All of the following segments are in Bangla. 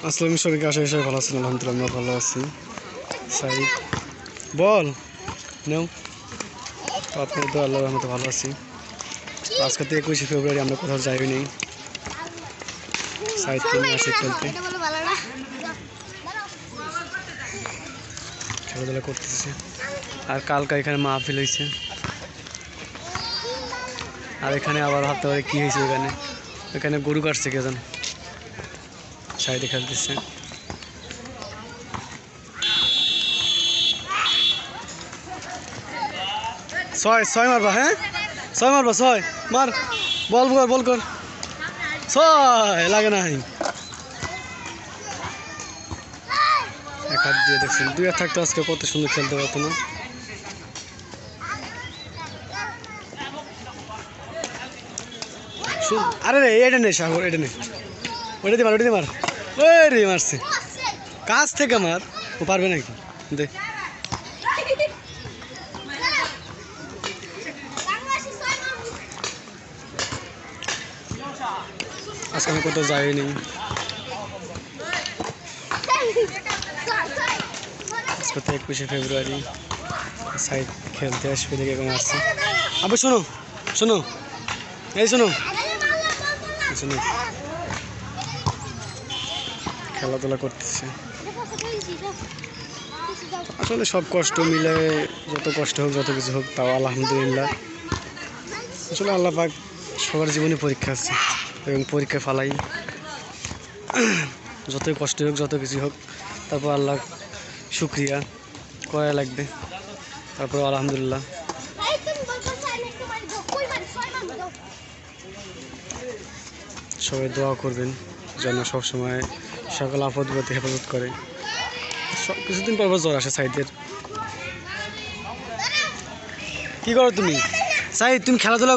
আসসালামু সবাইকে আশা করি ভালো আছেন। আলহামদুলিল্লাহ আমরা ভালো আছি। সাইদ বল নেও তো আপনার তো আল্লাহর রহমতে ভালো আছি। আজকে তো 21শে ফেব্রুয়ারি আমরা কোথাও যাইও নেই। সাইদকে নিয়ে আসে খেলতে, খেলাধুলা করতেছে। আর কালকা এখানে মাহফিল হয়েছে। আর এখানে আবার ভাবতে পারে কী হয়েছে, এখানে এখানে গরু কাটছে কে জান, সাইডে খেলতেছে। ছয় মারবা, হ্যাঁ ছয় মারবা, ছয় মার, বল কর বল কর, ছয় লাগে না। এক হাত দিয়ে দেখছেন, দুই হাত থাকতো আজকে কত সুন্দর খেলতে পারতো না। আরে রে এটা নে সাগর, এটা নে, ওটা দিয়ে মার, ওটা দিয়ে মার। ওই রে মারছে কাছ থেকে মার, ও পারবে নাকি দে। আজকে আমি কোথাও যাইনি। আজকে তো 21শে ফেব্রুয়ারি। সাইড খেলতে আসবে দেখে এখানে আসছে। আবার শোনো শোনো, এই শোনো শোনো, খেলাধুলা করতেছে। আসলে সব কষ্ট মিলে, যত কষ্ট হোক যত কিছু হোক তাও আলহামদুলিল্লাহ। আসলে আল্লাহ পাক সবার জীবনে পরীক্ষা আছে এবং পরীক্ষা ফালাই, যতই কষ্ট হোক যত কিছু হোক তারপর আল্লাহ শুক্রিয়া করা লাগবে। তারপর আলহামদুলিল্লাহ। সবাই দোয়া করবেন যেন সবসময় সকল আপদ বিপদে হেফাজত করে। কিছুদিন পর জ্বর আসে সাইদের। কি করো তুমি সাইদ? তুমি খেলাধুলা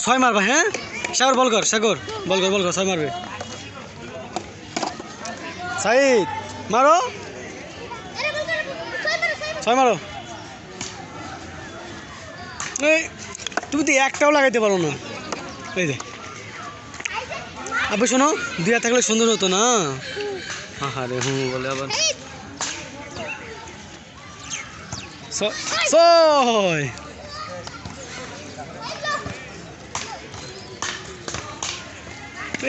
ছয় মারবা, হ্যাঁ সাগর বল কর, সাগর বল কর, বল কর, ছয় মারবে সাইদ, মারো ছয় মারো। এই তুমি তো একটাও লাগাইতে পারো না। এই যে আবে শোনো, দুই হাত থাকলে সুন্দর হতো না। আরে হুম বলে আবার ছয়।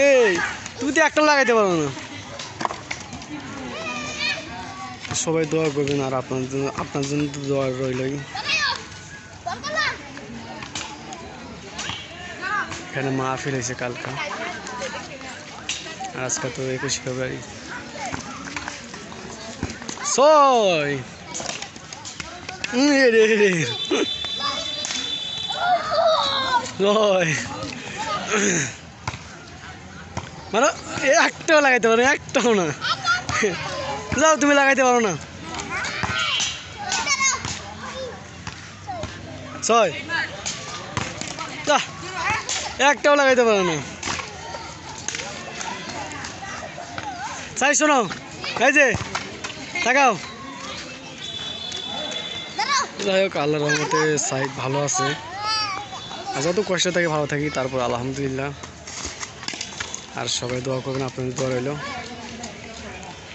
এই তুমি তো একটা লাগাইতে পারো না। সবাই দোয়া করবেন, আর আপনার জন্য তো দোয়া রইলই। এখানে মাহফিল হয়েছে কালকা, আর আজকে তো 21শে ফেব্রুয়ারি। ছয় মানে একটাও লাগাইতে পারো, একটাও না। যাও তুমি লাগাইতে পারো না। ছয় একটাও লাগাইতে পারো না। সাই শোনো, এই যে তাকাও। যাই হোক আল্লাহর রহমতে সাইদ ভালো আছে। আর যত কষ্ট থাকে ভালো থাকি, তারপর আলহামদুলিল্লাহ। আর সবাই দোয়া করবেন, আপনাদের দোয়া রইল।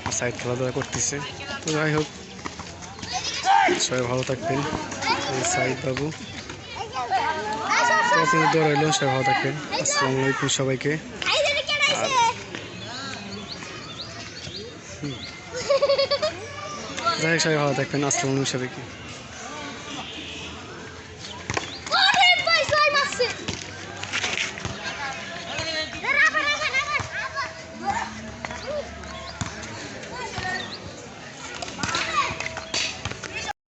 আর সাইদ খেলাধুলা করতেছে। তো যাই হোক সবাই ভালো থাকবেন। সাইদ বাবু আপনাদের দোয়া রইল, সবাই ভালো থাকবেন। আসসালামু আলাইকুম সবাইকে। যাই হোক সবাই ভালো থাকবেন। আসসালামু আলাইকুম সবাইকে।